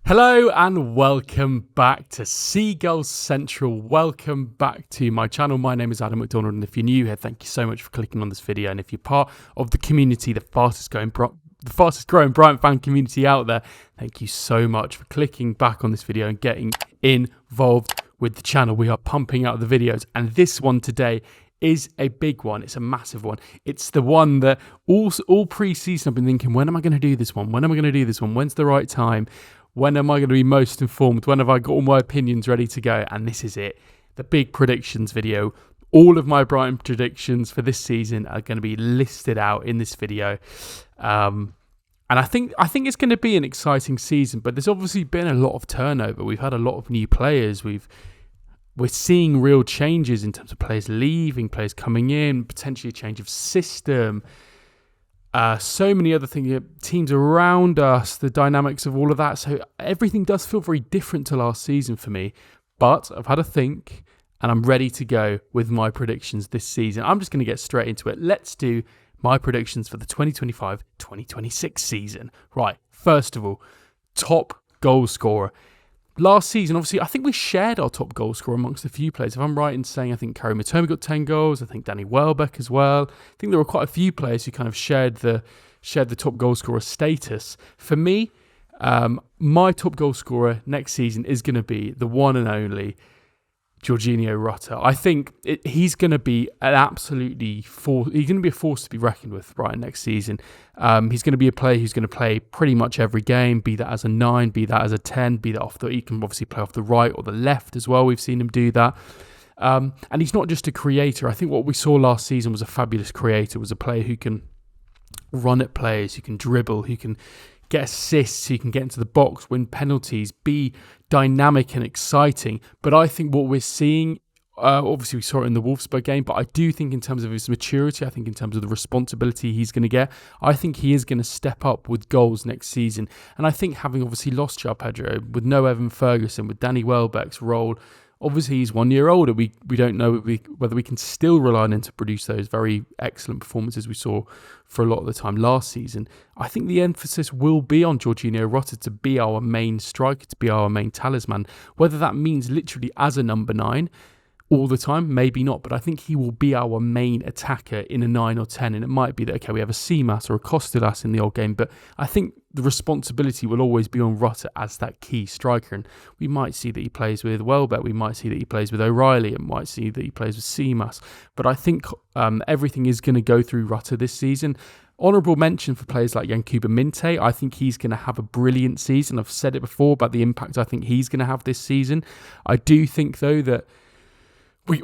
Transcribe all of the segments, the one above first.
Hello and welcome back to Seagulls Central. Welcome back to my channel. My name is Adam MacDonald, and if you're new here, thank you so much for clicking on this video. And if you're part of the community, the fastest growing Brighton fan community out there, thank you so much for clicking back on this video and getting involved with the channel. We are pumping out the videos, and this one today is a big one. It's a massive one. It's the one that all pre-season I've been thinking, when am I going to do this one? When am I going to do this one? When's the right time? When am I going to be most informed? When have I got all my opinions ready to go? And this is it, the big predictions video. All of my Brighton predictions for this season are going to be listed out in this video. And I think it's going to be an exciting season, but there's obviously been a lot of turnover. We've had a lot of new players. We're seeing real changes in terms of players leaving, players coming in, potentially a change of system. So many other things, teams around us, the dynamics of all of that. So everything does feel very different to last season for me. But I've had a think and I'm ready to go with my predictions this season. I'm just going to get straight into it. Let's do my predictions for the 2025-2026 season. Right, first of all, top goal scorer. Last season, obviously, I think we shared our top goal scorer amongst a few players. If I'm right in saying, I think mitoma got 10 goals. I think Danny Welbeck as well. I think there were quite a few players who kind of shared the top goal scorer status. For me, my top goal scorer next season is going to be the one and only Georginio Rutter. I think he's going to be he's going to be a force to be reckoned with right next season. He's going to be a player who's going to play pretty much every game, be that as a 9, be that as a 10, be that he can obviously play off the right or the left as well. We've seen him do that. And he's not just a creator. I think what we saw last season was a fabulous creator, was a player who can run at players, who can dribble, who can get assists, who can get into the box, win penalties, be dynamic and exciting. But I think what we're seeing, obviously we saw it in the Wolfsburg game, but I do think in terms of his maturity, I think in terms of the responsibility he's going to get, I think he is going to step up with goals next season. And I think having obviously lost João Pedro, with no Evan Ferguson, with Danny Welbeck's role, obviously he's 1 year older. We don't know whether we can still rely on him to produce those very excellent performances we saw for a lot of the time last season. I think the emphasis will be on Georginio Rutter to be our main striker, to be our main talisman. Whether that means literally as a number 9 all the time, maybe not, but I think he will be our main attacker in a 9 or 10, and it might be that, okay, we have a Tzimas or a Kostoulas in the old game, but I think the responsibility will always be on Rutter as that key striker, and we might see that he plays with Welbeck, we might see that he plays with O'Reilly, and might see that he plays with Tzimas, but I think everything is going to go through Rutter this season. Honourable mention for players like minteh. I think he's going to have a brilliant season. I've said it before about the impact I think he's going to have this season. I do think, though, that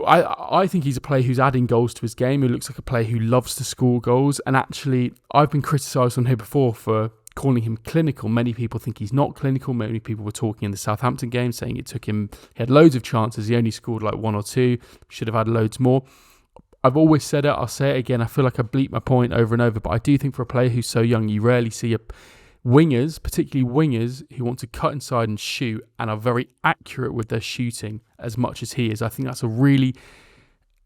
I think he's a player who's adding goals to his game, who looks like a player who loves to score goals. And actually, I've been criticised on here before for calling him clinical. Many people think he's not clinical. Many people were talking in the Southampton game, saying he had loads of chances. He only scored like 1 or 2. Should have had loads more. I've always said it. I'll say it again. I feel like I bleep my point over and over. But I do think for a player who's so young, you rarely see wingers, particularly wingers, who want to cut inside and shoot and are very accurate with their shooting as much as he is. I think that's a really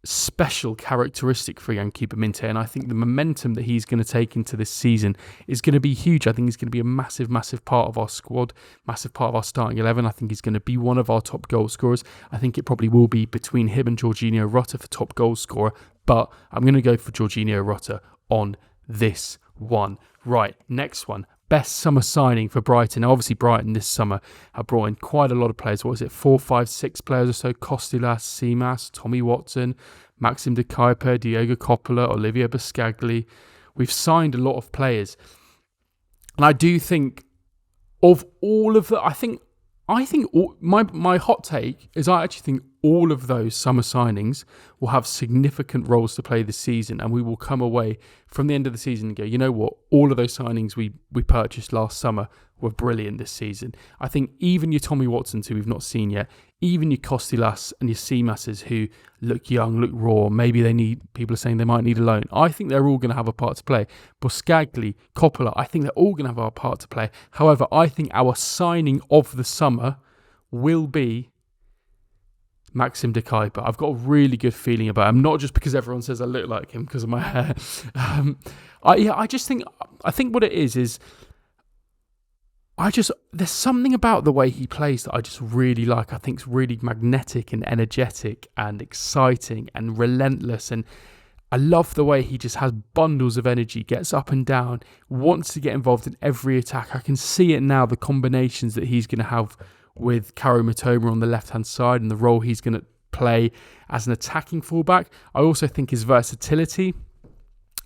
special characteristic for minteh, and I think the momentum that he's going to take into this season is going to be huge. I think he's going to be a massive, massive part of our squad, massive part of our starting 11. I think he's going to be one of our top goal scorers. I think it probably will be between him and Georginio Rutter for top goal scorer, but I'm going to go for Georginio Rutter on this one. Right, next one. Best summer signing for Brighton. Now, obviously, Brighton this summer have brought in quite a lot of players. What was it? 4, 5, 6 players or so. Kostoulas, Tzimas, Tommy Watson, Maxim De Cuyper, Diego Coppola, Olivier Boscagli. We've signed a lot of players. And I do think of all of the... I think my hot take is I actually think all of those summer signings will have significant roles to play this season, and we will come away from the end of the season and go, you know what, all of those signings we purchased last summer were brilliant this season. I think even your Tommy Watsons, who we've not seen yet, even your Kostoulas and your Tzimases, who look young, look raw, maybe people are saying they might need a loan. I think they're all going to have a part to play. Boscagli, Coppola, I think they're all going to have a part to play. However, I think our signing of the summer will be Maxim De Cuyper. I've got a really good feeling about him, not just because everyone says I look like him because of my hair. I think what it is there's something about the way he plays that I just really like. I think it's really magnetic and energetic and exciting and relentless. And I love the way he just has bundles of energy, gets up and down, wants to get involved in every attack. I can see it now, the combinations that he's going to have with Kaoru Mitoma on the left-hand side and the role he's going to play as an attacking fullback. I also think his versatility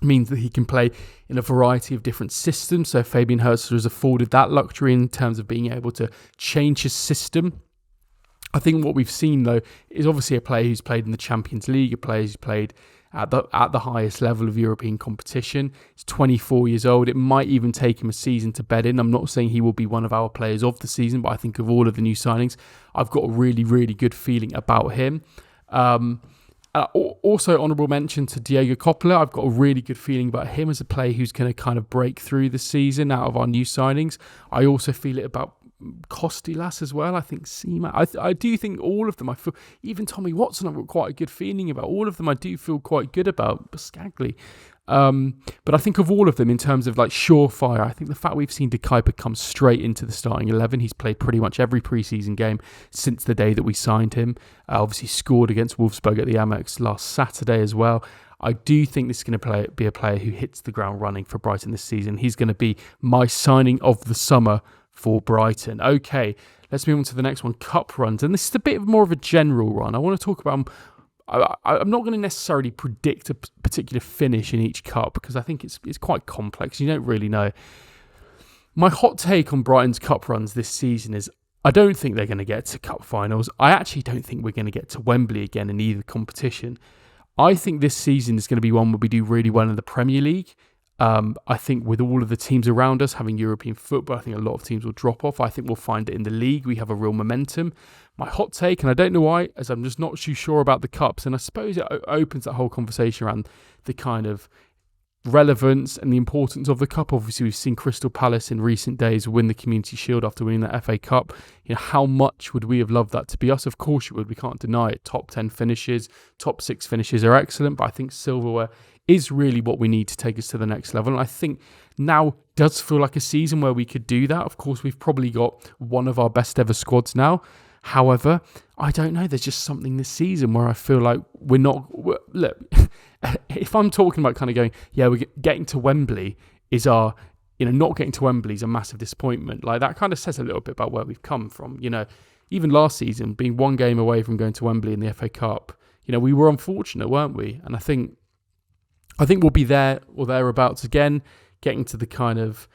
means that he can play in a variety of different systems. So Fabian Hürzeler has afforded that luxury in terms of being able to change his system. I think what we've seen, though, is obviously a player who's played in the Champions League, a player who's played at the highest level of European competition. He's 24 years old. It might even take him a season to bed in. I'm not saying he will be one of our players of the season, but I think of all of the new signings, I've got a really, really good feeling about him. Also, honourable mention to Diego Coppola. I've got a really good feeling about him as a player who's going to kind of break through the season out of our new signings. I also feel it about Kostoulas as well. I think Tzimas. I do think all of them. I feel even Tommy Watson. I've got quite a good feeling about all of them. I do feel quite good about Boscagli. But I think of all of them in terms of like surefire. I think the fact we've seen De Cuyper come straight into the starting 11. He's played pretty much every preseason game since the day that we signed him. Obviously scored against Wolfsburg at the Amex last Saturday as well. I do think this is going to be a player who hits the ground running for Brighton this season. He's going to be my signing of the summer for Brighton. Okay, let's move on to the next one, cup runs. And this is a bit more of a general run. I want to talk about... I'm not going to necessarily predict a particular finish in each cup because I think it's quite complex. You don't really know. My hot take on Brighton's cup runs this season is I don't think they're going to get to cup finals. I actually don't think we're going to get to Wembley again in either competition. I think this season is going to be one where we do really well in the Premier League. I think with all of the teams around us having European football, I think a lot of teams will drop off. I think we'll find it in the league. We have a real momentum. My hot take, and I don't know why, as I'm just not too sure about the cups, and I suppose it opens that whole conversation around the kind of relevance and the importance of the cup. Obviously, we've seen Crystal Palace in recent days win the Community Shield after winning the FA Cup. You know, how much would we have loved that to be us? Of course you would. We can't deny it. Top 10 finishes, top 6 finishes are excellent, but I think silverware is really what we need to take us to the next level. And I think now does feel like a season where we could do that. Of course, we've probably got one of our best ever squads now. However, I don't know. There's just something this season where I feel like look, if I'm talking about kind of going, yeah, we're getting to Wembley is our, not getting to Wembley is a massive disappointment. Like that kind of says a little bit about where we've come from. Even last season, being one game away from going to Wembley in the FA Cup, we were unfortunate, weren't we? And I think we'll be there or thereabouts again, getting to the kind of,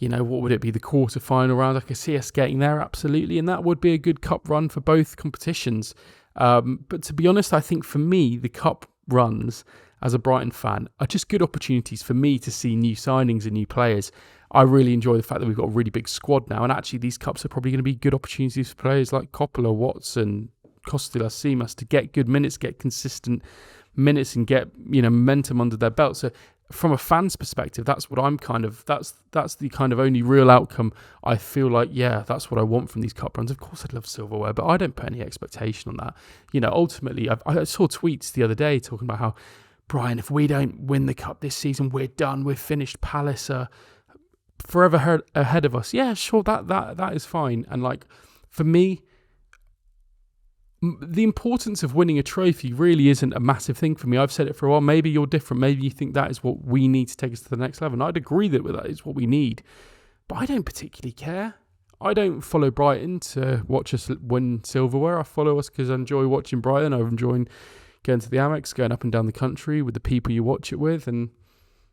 what would it be, the quarter-final round. I could see us getting there, absolutely, and that would be a good cup run for both competitions. But to be honest, I think for me, the cup runs, as a Brighton fan, are just good opportunities for me to see new signings and new players. I really enjoy the fact that we've got a really big squad now, and actually these cups are probably going to be good opportunities for players like Coppola, Watson, Kostoulas, Tzimas to get good minutes, get consistent minutes and get momentum under their belt. So from a fan's perspective, that's what I'm that's the kind of only real outcome I feel like, yeah, that's what I want from these cup runs. Of course I'd love silverware, but I don't put any expectation on that. Ultimately I saw tweets the other day talking about how, Brian, if we don't win the cup this season, we're done, we're finished, Palace are forever ahead of us. Yeah, sure, that is fine. And like for me, the importance of winning a trophy really isn't a massive thing for me. I've said it for a while. Maybe you're different. Maybe you think that is what we need to take us to the next level. And I'd agree that is what we need. But I don't particularly care. I don't follow Brighton to watch us win silverware. I follow us because I enjoy watching Brighton. I've enjoyed going to the Amex, going up and down the country with the people you watch it with and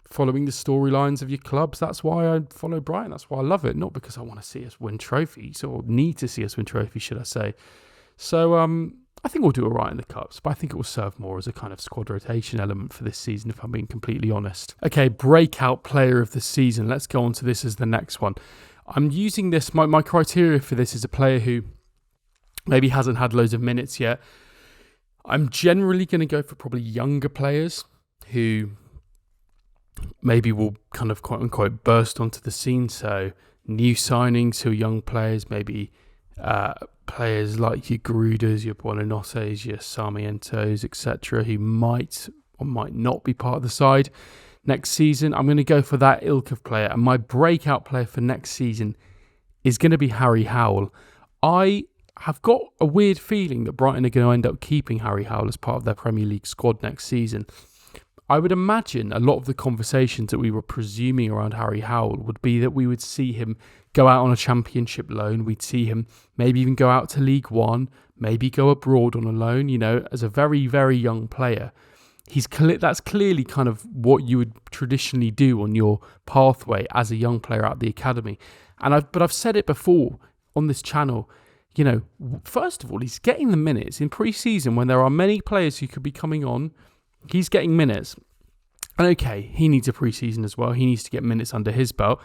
following the storylines of your clubs. That's why I follow Brighton. That's why I love it. Not because I want to see us win trophies or need to see us win trophies, should I say. So I think we'll do all right in the Cups, but I think it will serve more as a kind of squad rotation element for this season, if I'm being completely honest. Okay, breakout player of the season. Let's go on to this as the next one. I'm using this, my criteria for this is a player who maybe hasn't had loads of minutes yet. I'm generally going to go for probably younger players who maybe will kind of quote unquote burst onto the scene. So new signings who are young players, maybe players like your Gruders, your Buonanottes, your Sarmientos, etc., who might or might not be part of the side next season. I'm going to go for that ilk of player. And my breakout player for next season is going to be Harry Howell. I have got a weird feeling that Brighton are going to end up keeping Harry Howell as part of their Premier League squad next season. I would imagine a lot of the conversations that we were presuming around Harry Howell would be that we would see him go out on a championship loan. We'd see him maybe even go out to League One, maybe go abroad on a loan, as a very, very young player. That's clearly kind of what you would traditionally do on your pathway as a young player at the academy. But I've said it before on this channel, first of all, he's getting the minutes in pre-season when there are many players who could be coming on. He's getting minutes. And okay, he needs a pre-season as well. He needs to get minutes under his belt.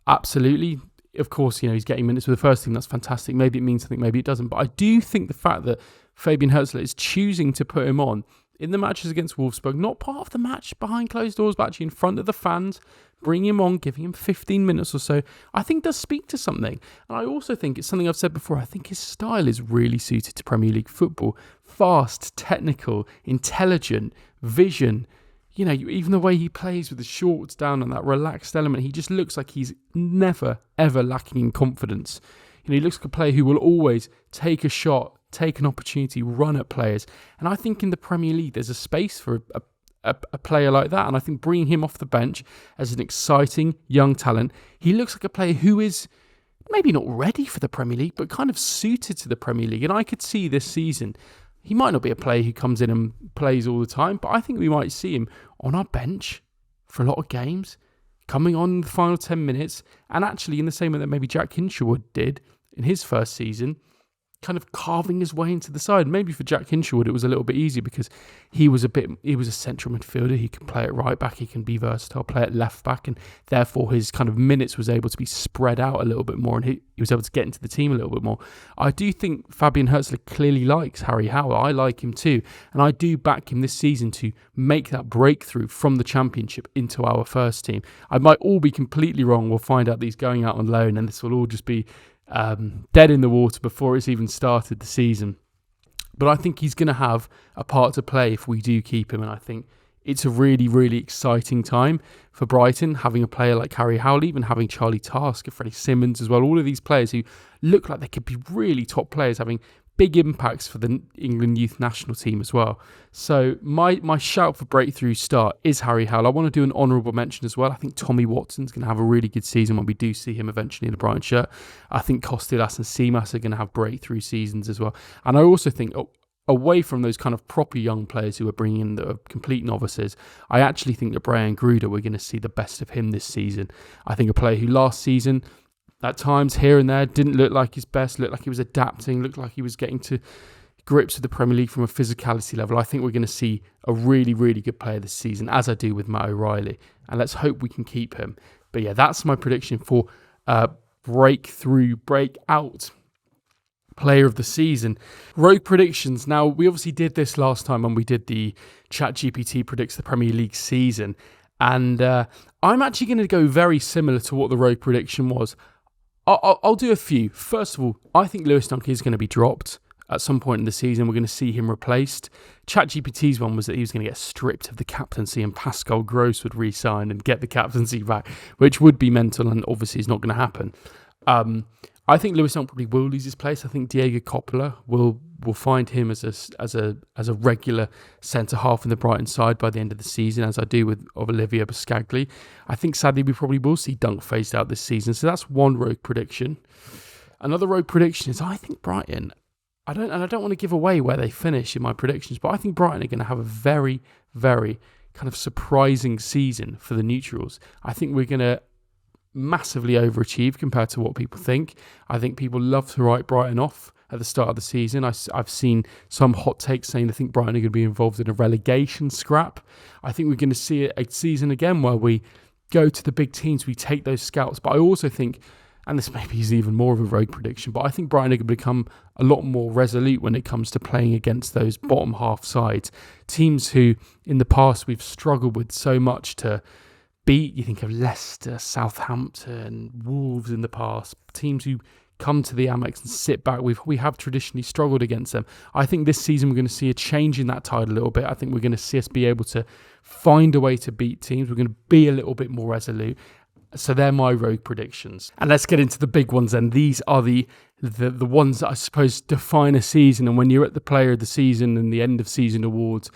Absolutely. Of course, he's getting minutes with the first team. That's fantastic. Maybe it means something, maybe it doesn't. But I do think the fact that Fabian Hürzeler is choosing to put him on in the matches against Wolfsburg, not part of the match behind closed doors, but actually in front of the fans, bringing him on, giving him 15 minutes or so, I think does speak to something. And I also think it's something I've said before. I think his style is really suited to Premier League football. Fast, technical, intelligent, vision. Even the way he plays with the shorts down and that relaxed element, he just looks like he's never, ever lacking in confidence. He looks like a player who will always take a shot, take an opportunity, run at players. And I think in the Premier League, there's a space for a player like that. And I think bringing him off the bench as an exciting young talent, he looks like a player who is maybe not ready for the Premier League, but kind of suited to the Premier League. And I could see this season, he might not be a player who comes in and plays all the time, but I think we might see him on our bench for a lot of games, coming on in the final 10 minutes, and actually in the same way that maybe Jack Hinshelwood did in his first season, kind of carving his way into the side. Maybe for Jack Hinshelwood it was a little bit easier because he was a central midfielder. He can play at right back, he can be versatile, play at left back, and therefore his kind of minutes was able to be spread out a little bit more, and he was able to get into the team a little bit more. I do think Fabian Hürzeler clearly likes Harry Howell. I like him too, and I do back him this season to make that breakthrough from the Championship into our first team. I might all be completely wrong. We'll find out that he's going out on loan, and this will all just be dead in the water before it's even started the season. But I think he's going to have a part to play if we do keep him, and I think it's a really, really exciting time for Brighton, having a player like Harry Howell, even having Charlie Tasker, Freddie Simmons as well, all of these players who look like they could be really top players, having big impacts for the England youth national team as well. So my shout for breakthrough start is Harry Howell. I want to do an honourable mention as well. I think Tommy Watson's going to have a really good season when we do see him eventually in a Brighton shirt. I think Kostoulas and Tzimas are going to have breakthrough seasons as well. And I also think, away from those kind of proper young players who are bringing in the complete novices, I actually think that Brian Gruder, we're going to see the best of him this season. I think a player who last season, at times here and there, didn't look like his best, looked like he was adapting, looked like he was getting to grips with the Premier League from a physicality level. I think we're going to see a really, really good player this season, as I do with Matt O'Reilly. And let's hope we can keep him. But yeah, that's my prediction for breakout player of the season. Rogue predictions. Now, we obviously did this last time when we did the ChatGPT predicts the Premier League season. And I'm actually going to go very similar to what the rogue prediction was. I'll do a few. First of all, I think Lewis Dunk is going to be dropped at some point in the season. We're going to see him replaced. ChatGPT's one was that he was going to get stripped of the captaincy and Pascal Gross would re-sign and get the captaincy back, which would be mental and obviously is not going to happen. I think Lewis Dunk probably will lose his place. I think Diego Coppola will find him as a regular centre half in the Brighton side by the end of the season, as I do with Olivier Boscagli. I think sadly we probably will see Dunk phased out this season. So that's one rogue prediction. Another rogue prediction is I think Brighton, I don't want to give away where they finish in my predictions, but I think Brighton are going to have a very, very kind of surprising season for the neutrals. I think we're going to massively overachieve compared to what people think. I think people love to write Brighton off at the start of the season. I've seen some hot takes saying they think Brighton are going to be involved in a relegation scrap. I think we're going to see a season again where we go to the big teams, we take those scouts. But I also think, and this maybe is even more of a rogue prediction, but I think Brighton are going to become a lot more resolute when it comes to playing against those bottom half sides. Teams who in the past we've struggled with so much to beat. You think of Leicester, Southampton, Wolves in the past, teams who come to the Amex and sit back. We have traditionally struggled against them. I think this season we're going to see a change in that tide a little bit. I think we're going to see us be able to find a way to beat teams. We're going to be a little bit more resolute. So they're my rogue predictions. And let's get into the big ones then. These are the ones that I suppose define a season. And when you're at the player of the season and the end of season awards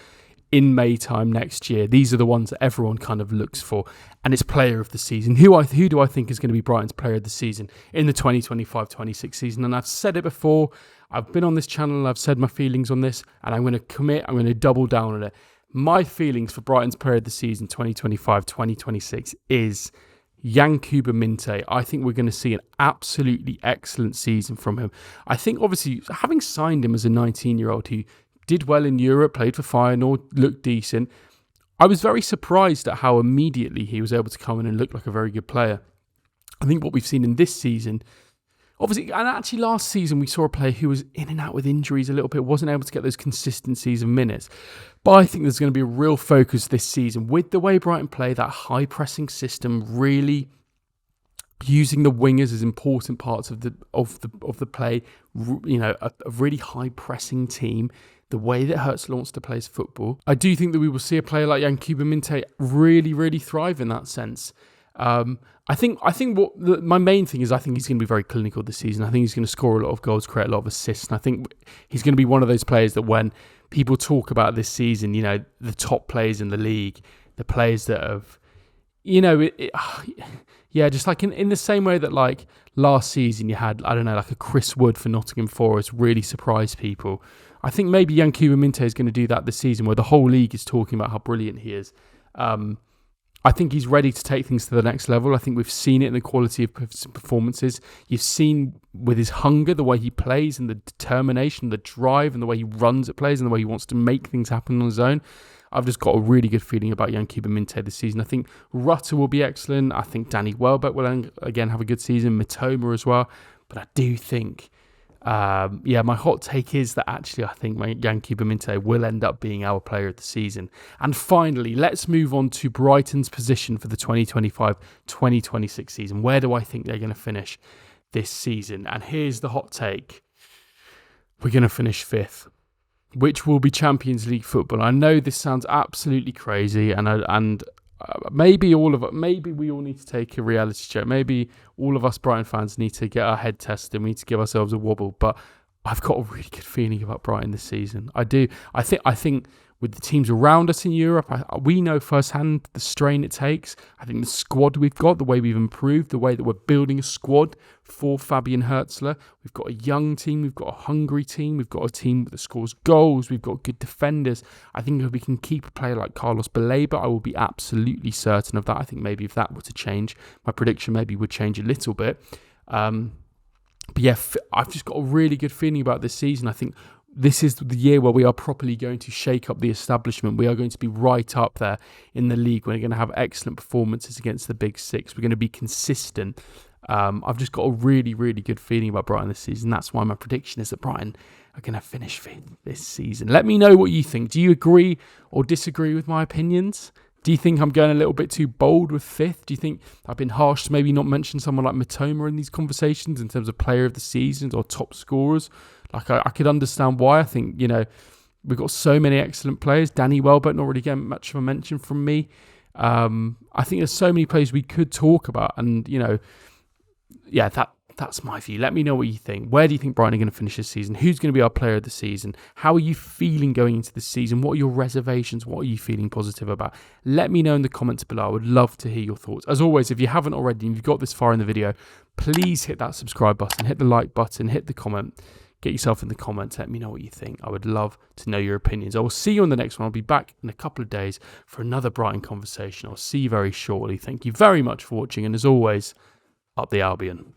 in May time next year, these are the ones that everyone kind of looks for. And it's player of the season. Who do I think is going to be Brighton's player of the season in the 2025-26 season? And I've said it before. I've been on this channel and I've said my feelings on this. And I'm going to commit. I'm going to double down on it. My feelings for Brighton's player of the season 2025-2026 is Yankuba Minteh. I think we're going to see an absolutely excellent season from him. I think obviously having signed him as a 19-year-old who did well in Europe, played for Feyenoord, looked decent, I was very surprised at how immediately he was able to come in and look like a very good player. I think what we've seen in this season, obviously, and actually last season we saw a player who was in and out with injuries a little bit, wasn't able to get those consistencies of minutes. But I think there's going to be a real focus this season with the way Brighton play, that high pressing system, really using the wingers as important parts of the play. You know, a really high pressing team. The way that Hürzeler wants to play his football, I do think that we will see a player like Yankuba Minteh really, really thrive in that sense. I think my main thing is I think he's going to be very clinical this season. I think he's going to score a lot of goals, create a lot of assists, and I think he's going to be one of those players that when people talk about this season, you know, the top players in the league, the players that have, you know, just like in the same way that like last season you had, I don't know, like a Chris Wood for Nottingham Forest really surprised people. I think maybe Yankuba Minteh is going to do that this season where the whole league is talking about how brilliant he is. I think he's ready to take things to the next level. I think we've seen it in the quality of performances. You've seen with his hunger, the way he plays and the determination, the drive and the way he runs at plays and the way he wants to make things happen on his own. I've just got a really good feeling about Yankuba Minteh this season. I think Rutter will be excellent. I think Danny Welbeck will again have a good season. Mitoma as well. But I do think... my hot take is that actually I think Yankuba Minteh will end up being our player of the season. And finally, let's move on to Brighton's position for the 2025-2026 season. Where do I think they're going to finish this season? And here's the hot take. We're going to finish 5th, which will be Champions League football. I know this sounds absolutely crazy, and maybe we all need to take a reality check. Maybe all of us Brighton fans need to get our head tested. We need to give ourselves a wobble. But I've got a really good feeling about Brighton this season. I do. I think with the teams around us in Europe, we know firsthand the strain it takes. I think the squad we've got, the way we've improved, the way that we're building a squad for Fabian Hürzeler. We've got a young team. We've got a hungry team. We've got a team that scores goals. We've got good defenders. I think if we can keep a player like Carlos Baleba, I will be absolutely certain of that. I think maybe if that were to change, my prediction maybe would change a little bit. But yeah, I've just got a really good feeling about this season. I think this is the year where we are properly going to shake up the establishment. We are going to be right up there in the league. We're going to have excellent performances against the big six. We're going to be consistent. I've just got a really, really good feeling about Brighton this season. That's why my prediction is that Brighton are going to finish 5th this season. Let me know what you think. Do you agree or disagree with my opinions? Do you think I'm going a little bit too bold with 5th? Do you think I've been harsh to maybe not mention someone like Mitoma in these conversations in terms of player of the season or top scorers? Like I could understand why. I think, you know, we've got so many excellent players. Danny Welbeck not really getting much of a mention from me. I think there's so many players we could talk about. And, you know, yeah, that's my view. Let me know what you think. Where do you think Brighton are going to finish this season? Who's going to be our player of the season? How are you feeling going into this season? What are your reservations? What are you feeling positive about? Let me know in the comments below. I would love to hear your thoughts. As always, if you haven't already and you've got this far in the video, please hit that subscribe button, hit the like button, hit the comment. Get yourself in the comments. Let me know what you think. I would love to know your opinions. I will see you on the next one. I'll be back in a couple of days for another Brighton conversation. I'll see you very shortly. Thank you very much for watching. And as always, up the Albion.